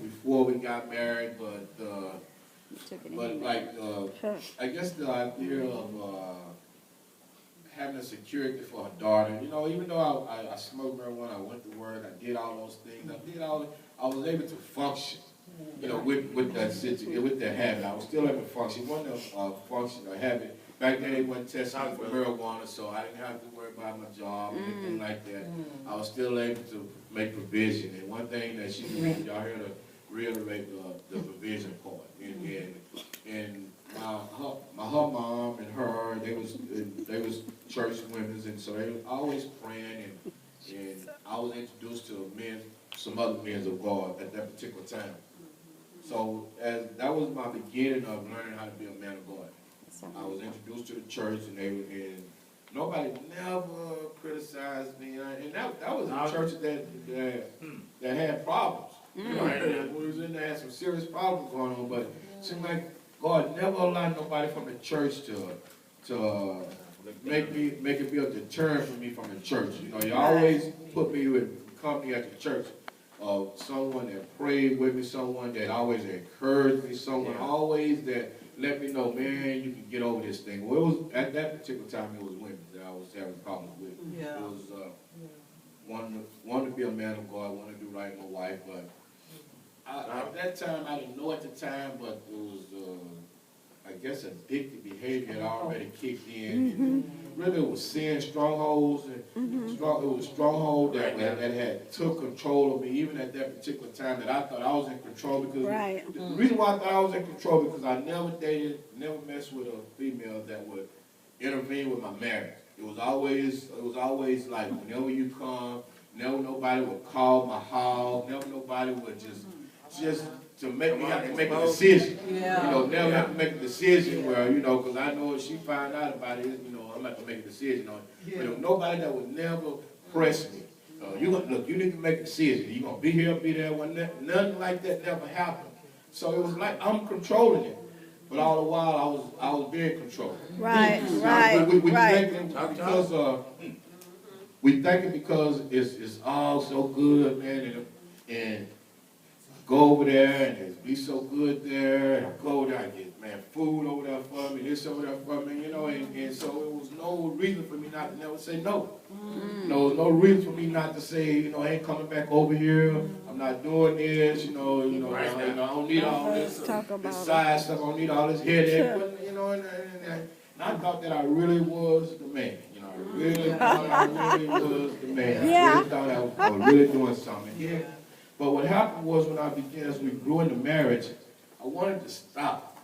before we got married, but I guess the idea of having a security for her daughter, you know, even though I smoked marijuana, I went to work, I did all those things, I was able to function, you know, with that situation, with that habit. I was still able to function. It wasn't a function, a habit. Back then they wasn't testing me for marijuana, so I didn't have to worry about my job or anything like that. I was still able to make provision. And one thing that she did, y'all heard her reiterate the provision part. And her mom and her, they was church women, and so they were always praying, and I was introduced to some other men of God at that particular time. So that was my beginning of learning how to be a man of God. I was introduced to the church, and nobody never criticized me, and that was a church that had problems. You know, and we was in there, had some serious problems going on, but it seemed like God never allowed nobody from the church to make it be a deterrent for me from the church. You know, you always put me with company at the church of someone that prayed with me, someone that always encouraged me, someone always that let me know, man, you can get over this thing. Well, it was at that particular time it was women that I was having problems with. Yeah. It was wanting to be a man of God, wanting to do right with my wife, but at that time I didn't know at the time, but it was I guess addictive behavior had already kicked in. Really, it was sin strongholds, and it was stronghold that had took control of me, even at that particular time that I thought I was in control. Because the reason why I thought I was in control because I never messed with a female that would intervene with my marriage. It was always like whenever you come, never nobody would call my house, never nobody would just to make me have to make a decision. Yeah. You know, never have to make a decision where, you know, because I know if she find out about it, you know, I'm going to have to make a decision on it. Yeah. But there was nobody that would never press me. You need to make a decision. You're going to be here, be there. Nothing like that never happened. So it was like I'm controlling it. But all the while, I was being controlled. Right. We thinking because it's all so good, man, and go over there and it be so good there, and I go there, I get, man, food over there for me, this over there for me, you know, and so it was no reason for me not to never say no. There was no reason for me not to say, you know, I ain't coming back over here, I'm not doing this, I don't need all this side stuff, I don't need all this headache, but, you know, and I thought that I really was the man, you know, I really thought I really was the man. I really thought I was really doing something. Yeah. But what happened was when I began, as we grew into marriage, I wanted to stop.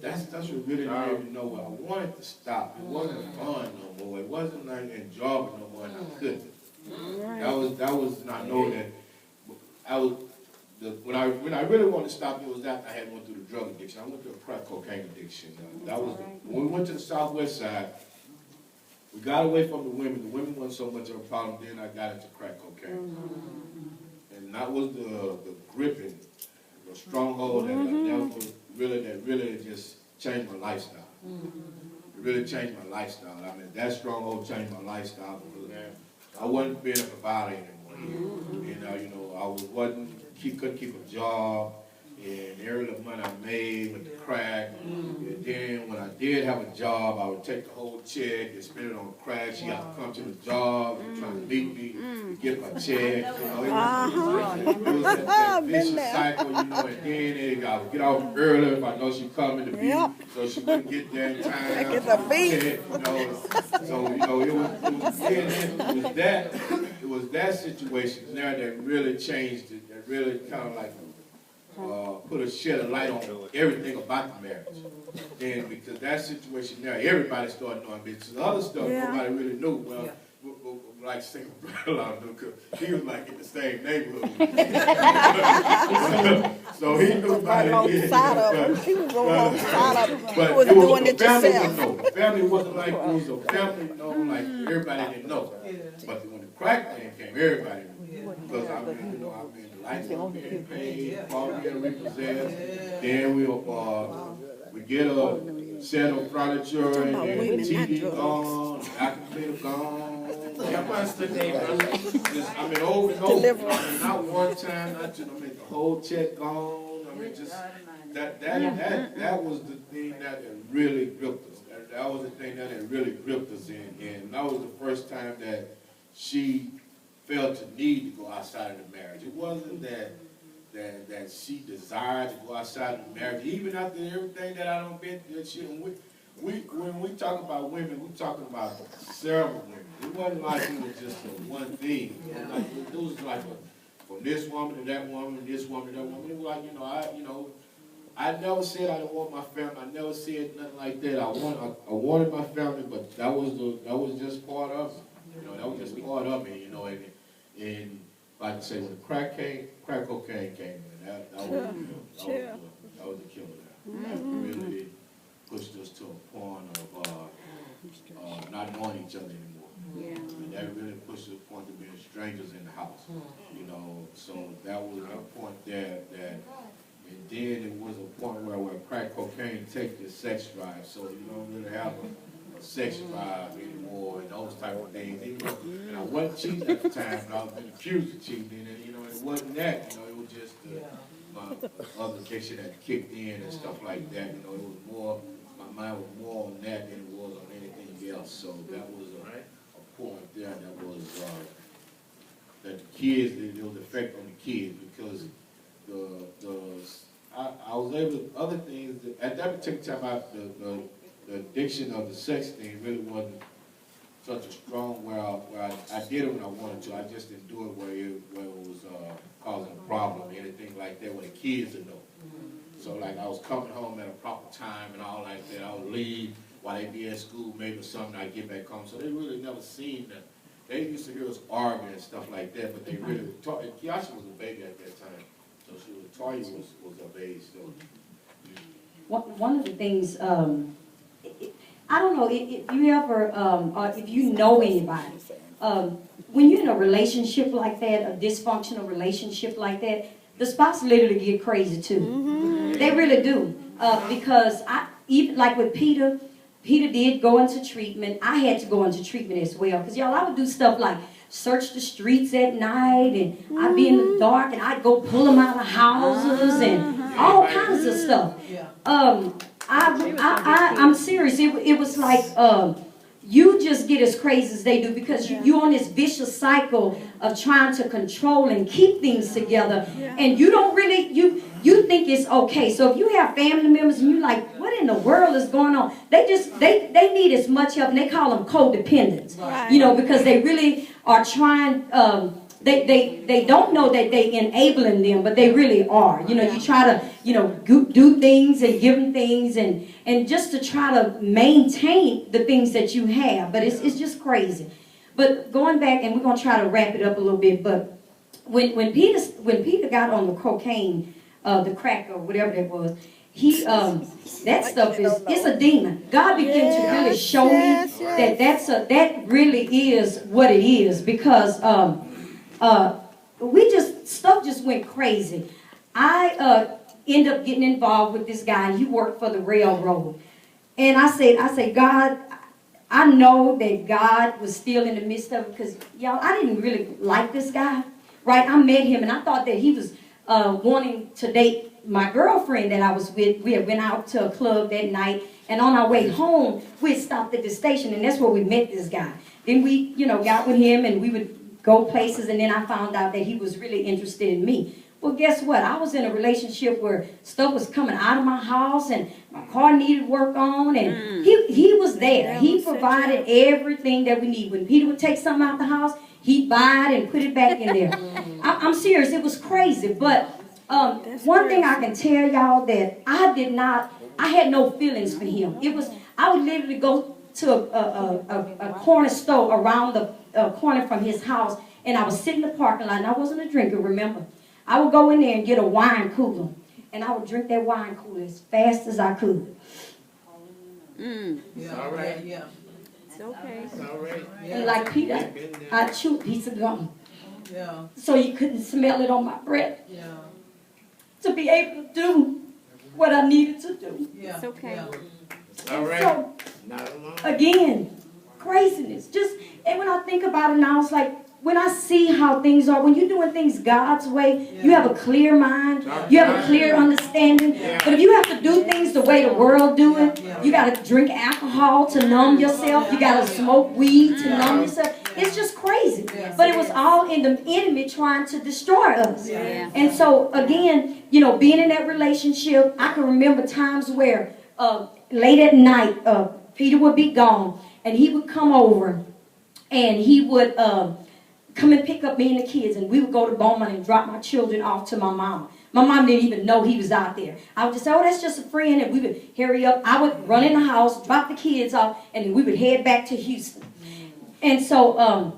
That's what really made me know what I wanted to stop. It wasn't fun no more. It wasn't like enjoyable no more, and I couldn't. That was not knowing that when I really wanted to stop, it was after I had went through the drug addiction. I went through a crack cocaine addiction. When we went to the Southwest side. We got away from the women. The women wasn't so much of a problem. Then I got into crack cocaine. And that was the gripping, the stronghold that really just changed my lifestyle. It really changed my lifestyle. I mean, that stronghold changed my lifestyle because I wasn't being a provider anymore. I couldn't keep a job. And every little money I made with the crack, and then when I did have a job, I would take the whole check and spend it on crack. She got to come to the job and try to beat me to get my check. You know, it was that vicious cycle, you know, and then I would get off early if I know she coming to beat, so she wouldn't get there in time. Get the beat. So, you know, it was that situation there that really changed it, that really kind of like shed a light on everything about the marriage. And because that situation there, everybody started knowing me. The other stuff, nobody really knew. Well, like single brother knew, because he was like in the same neighborhood. So he knew about it. He was alongside of him. He was doing it yourself. The family wasn't like it was a family, like everybody didn't know. But when the crack thing came, everybody knew. Because I mean, the lights were being paid, property being repossessed. Then we get a set of furniture and the TV gone, the vacuum cleaner gone, Yeah, my sister, just, I mean, over and over. I mean, not one time, not two. I mean, the whole check gone. I mean, just that was the thing that really gripped us. That was the thing that really gripped us in, and that was the first time that she felt the need to go outside of the marriage. It wasn't that she desired to go outside of the marriage, even after everything that I done been through. When we talk about women, we're talking about several women. It wasn't like it was just one thing. It was like from this woman to that woman, this woman to that woman. It was like, I never said I didn't want my family. I never said nothing like that. I wanted my family, but that was just part of it. That was just part of it. And like I say, when the crack cocaine came in, that was the killer. That really pushed us to a point of not knowing each other anymore. Yeah. And that really pushed us to a point of being strangers in the house. So that was a point there and then it was a point where crack cocaine takes your sex drive, so you don't really have a sex drive anymore and those type of things. And I wasn't cheating at the time, but I was being accused of cheating, and it wasn't that. It was just my other addiction that kicked in and stuff like that. It was more, my mind was more on that than it was on anything else. So that was a point there that was that the kids, there was effect on the kids because I was able to, other things, at that particular time, the addiction of the sex thing really wasn't such a strong where I did it when I wanted to. I just didn't do it where it was causing a problem or anything like that where the kids would know. So like I was coming home at a proper time and all like that. I would leave while they be at school, maybe something, I'd get back home. So they really never seen that. They used to hear us arguing and stuff like that, but they really, Kiasha was a baby at that time. So Toya was of age still. One of the things, I don't know if you ever, or if you know anybody, when you're in a relationship like that, a dysfunctional relationship like that, the spouse literally get crazy too. Mm-hmm. They really do. Because even like with Peter did go into treatment. I had to go into treatment as well. Because y'all, I would do stuff like search the streets at night, and I'd be in the dark, and I'd go pull them out of houses and all kinds of stuff. I'm serious. It was like you just get as crazy as they do because you're on this vicious cycle of trying to control and keep things together, and you don't really you think it's okay. So if you have family members and you're like, what in the world is going on? They need as much help, and they call them codependents. Right. Because they really are trying. They don't know that they enabling them, but they really are. You try to do things and give them things and just to try to maintain the things that you have. But it's just crazy. But going back, and we're gonna try to wrap it up a little bit. But when Peter got on the cocaine, the crack or whatever that was, that stuff it's a demon. God began to really show me that really is what it is because. Stuff just went crazy. I ended up getting involved with this guy, and he worked for the railroad. And I said, God, I know that God was still in the midst of it because, y'all, I didn't really like this guy, right? I met him, and I thought that he was wanting to date my girlfriend that I was with. We had went out to a club that night, and on our way home, we had stopped at the station, and that's where we met this guy. Then we, got with him, and we would go places, and then I found out that he was really interested in me. Well, guess what? I was in a relationship where stuff was coming out of my house, and my car needed work on, and he was there. He provided everything that we need. When Peter would take something out the house, he'd buy it and put it back in there. I'm serious. It was crazy. But one thing I can tell y'all that I had no feelings for him. I would literally go to a corner store around the corner from his house, and I would sit in the parking lot, and I wasn't a drinker, remember. I would go in there and get a wine cooler, and I would drink that wine cooler as fast as I could. It's all right. Yeah. It's okay. It's all right. Yeah. And like Peter, I chewed a piece of gum. Yeah. So you couldn't smell it on my breath. Yeah. To be able to do what I needed to do. Yeah. It's okay. Yeah. It's all right. So, not alone. Again, craziness. And when I think about it now, it's like, when I see how things are, when you're doing things God's way, you have a clear mind, you have a clear understanding. But if you have to do things the way the world do it, you got to drink alcohol to numb yourself, you got to smoke weed to numb yourself. It's just crazy. But it was all in the enemy trying to destroy us. And so, again, being in that relationship, I can remember times where late at night, Peter would be gone, and he would come over, and he would come and pick up me and the kids, and we would go to Beaumont and drop my children off to my mom. My mom didn't even know he was out there. I would just say, oh, that's just a friend, and we would hurry up. I would run in the house, drop the kids off, and then we would head back to Houston. And so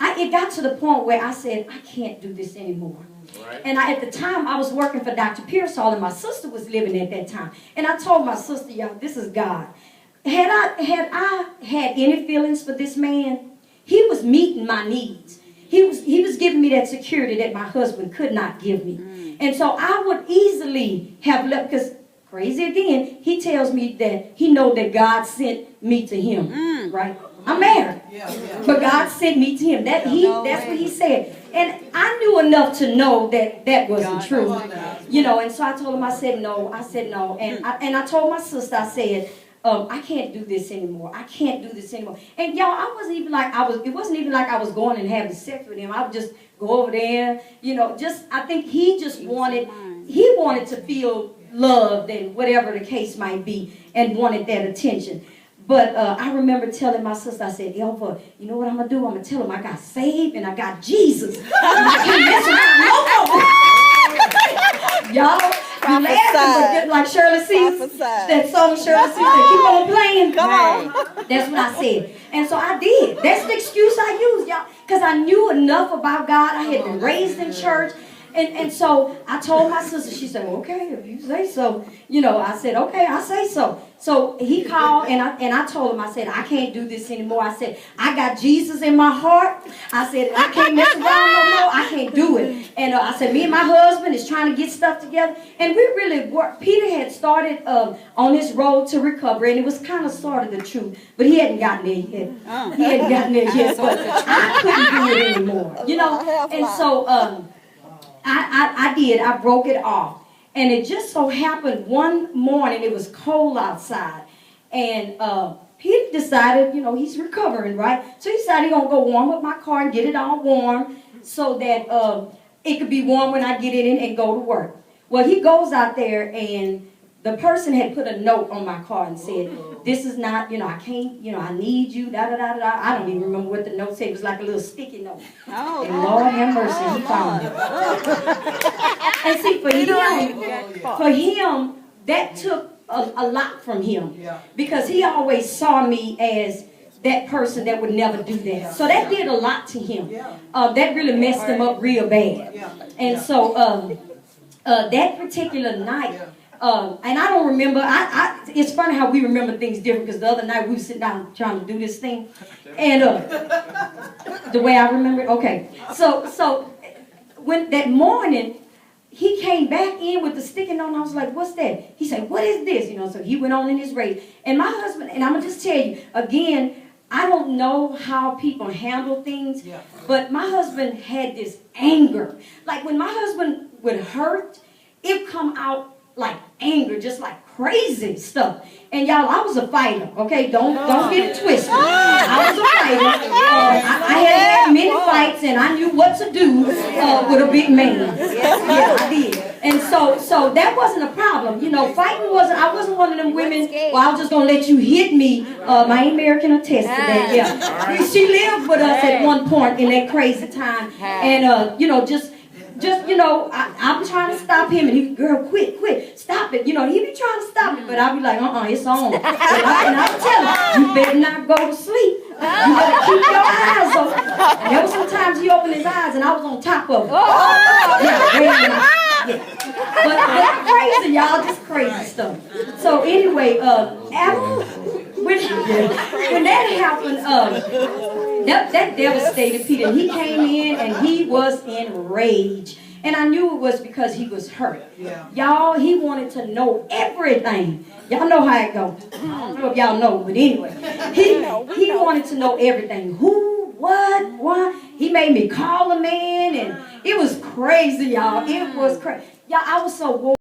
it got to the point where I said, I can't do this anymore. Right. And at the time, I was working for Dr. Pearsall, and my sister was living at that time. And I told my sister, y'all, this is God. Had I had any feelings for this man, he was meeting my needs. He was giving me that security that my husband could not give me. And so I would easily have left, because crazy again, he tells me that he knows that God sent me to him, right? I'm married, but God sent me to him. That's what he said. And I knew enough to know that that wasn't true. And so I told him, I said no. And I told my sister, I said, I can't do this anymore. I can't do this anymore. And y'all, it wasn't even like I was going and having sex with him. I would just go over there, I think he just wanted to feel loved and whatever the case might be, and wanted that attention. But I remember telling my sister, I said, Elva, you know what I'm going to do? I'm going to tell him I got saved and I got Jesus. And I can't mess around no more. Y'all, you laughing, but like Shirley Caesar, that song Shirley Caesar, keep on playing. Come on. That's what I said. And so I did. That's the excuse I used, y'all, because I knew enough about God. I had been raised in church. And so I told my sister, she said, well, okay, if you say so. I said, okay, I say so. So he called, and I told him, I said, I can't do this anymore. I said, I got Jesus in my heart. I said, I can't mess around no more. I can't do it. And I said, me and my husband is trying to get stuff together. And we really worked. Peter had started on his road to recovery, and it was kind of sort of the truth. But he hadn't gotten there yet. He hadn't gotten there yet. But I couldn't do it anymore. And so I did. I broke it off. And it just so happened one morning, it was cold outside. And Peter decided, he's recovering, right? So he decided he's going to go warm up my car and get it all warm so that it could be warm when I get in and go to work. Well, he goes out there, and the person had put a note on my car and said, this is not, I can't, I need you, da-da-da-da-da. I don't even remember what the note said. It was like a little sticky note. And Lord have mercy, he found it. And see, for him, that took a lot from him. Because he always saw me as that person that would never do that. So that did a lot to him. That really messed him up real bad. And so that particular night, and I don't remember, it's funny how we remember things different, because the other night we were sitting down trying to do this thing, and the way I remember it, okay. So when that morning, he came back in with the sticky note, and I was like, what's that? He said, what is this? So he went on in his race. And my husband, and I'm going to just tell you, again, I don't know how people handle things, but my husband had this anger. Like when my husband would hurt, it come out like anger, just like crazy stuff. And y'all, I was a fighter, okay? Don't get it twisted. I was a fighter. I had many fights, and I knew what to do with a big man. Yeah, I did. And so that wasn't a problem. Fighting wasn't, I wasn't one of them women, well, I was just going to let you hit me. My American attest to that, yeah. She lived with us at one point in that crazy time. And, I'm trying to stop him, and he, girl, quit, stop it. He be trying to stop it, but I'll be like, it's on. And I would tell him, you better not go to sleep. You better keep your eyes open. And there was sometimes he opened his eyes, and I was on top of him. But crazy, y'all, just crazy stuff. So anyway, when that happened, that devastated Peter. He came in and he was enraged. And I knew it was because he was hurt. Yeah. Y'all, he wanted to know everything. Y'all know how it goes. I don't know if y'all know, but anyway. He wanted to know everything. Who, what. He made me call a man, and it was crazy, y'all. It was crazy. Y'all, I was so